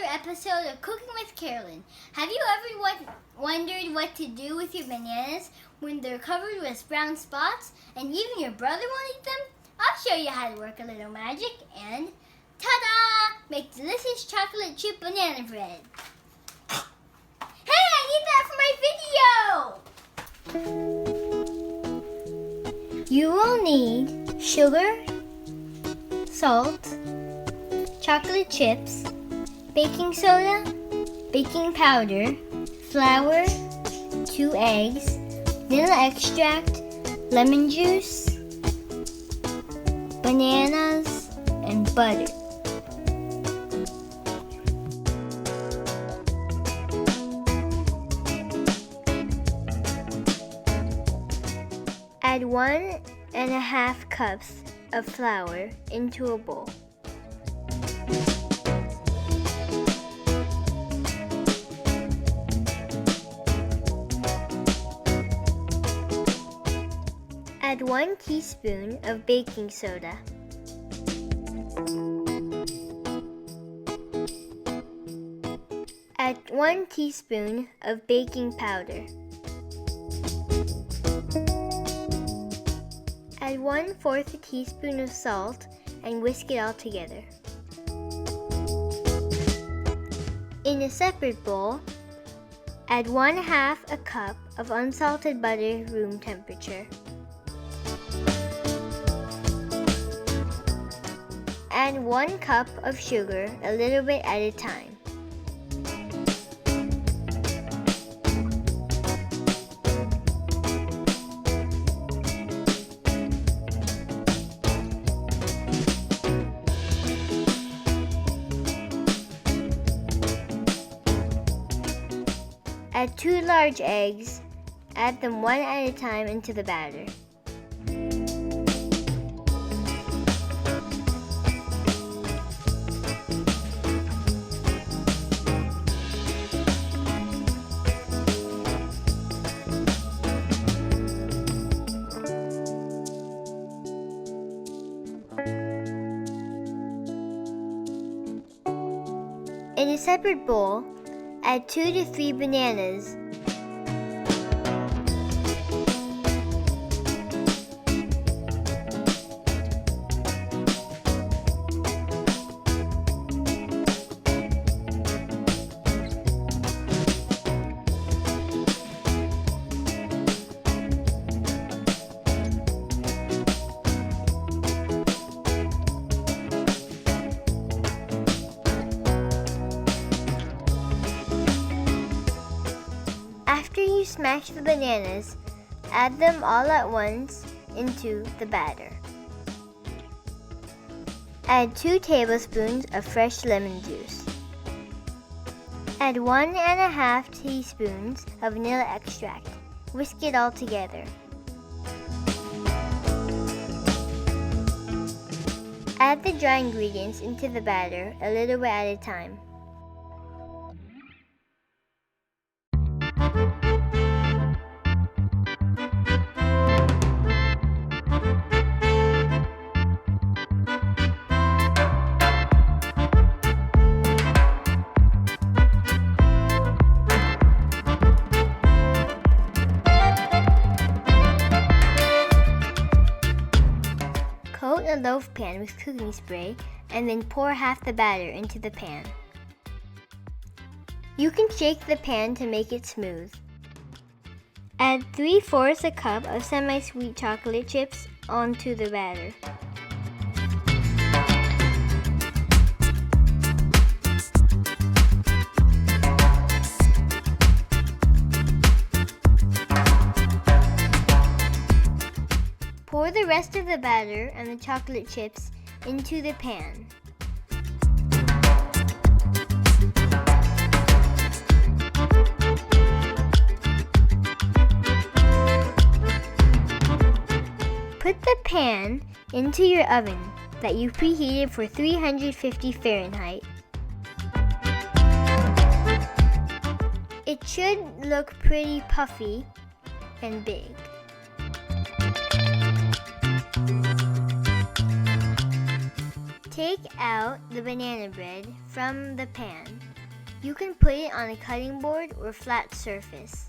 episode of Cooking with Carolyn. Have you ever wondered what to do with your bananas when they're covered with brown spots and even your brother won't eat them? I'll show you how to work a little magic and ta-da! Make delicious chocolate chip banana bread. Hey, I need that for my video! You will need sugar, salt, chocolate chips, baking soda, baking powder, flour, 2 eggs, vanilla extract, lemon juice, bananas, and butter. Add 1.5 cups of flour into a bowl. Add 1 teaspoon of baking soda. Add 1 teaspoon of baking powder. Add 1/4 teaspoon of salt and whisk it all together. In a separate bowl, add 1/2 a cup of unsalted butter room temperature. Add 1 cup of sugar a little bit at a time. Add 2 large eggs. Add them one at a time into the batter. In a separate bowl, add 2 to 3 bananas. After you smash the bananas, add them all at once into the batter. Add 2 tablespoons of fresh lemon juice. Add 1.5 teaspoons of vanilla extract. Whisk it all together. Add the dry ingredients into the batter a little bit at a time. Coat a loaf pan with cooking spray and then pour half the batter into the pan. You can shake the pan to make it smooth. Add 3/4 a cup of semi-sweet chocolate chips onto the batter. Pour the rest of the batter and the chocolate chips into the pan. Put the pan into your oven that you preheated for 350 Fahrenheit. It should look pretty puffy and big. Take out the banana bread from the pan You can put it on a cutting board or flat surface.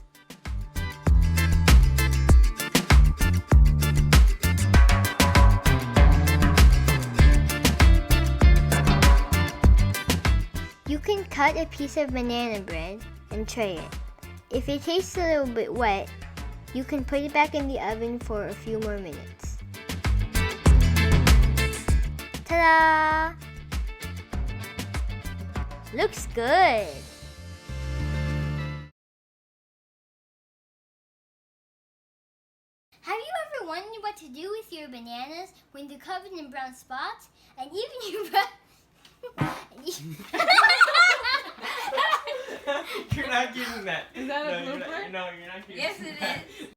You can cut a piece of banana bread and tray it. If it tastes a little bit wet, you can put it back in the oven for a few more minutes. Ta-da! Looks good! Have you ever wondered what to do with your bananas when they're covered in brown spots? And even your You're not getting that. Is that a blooper? No, you're not getting Yes, it is.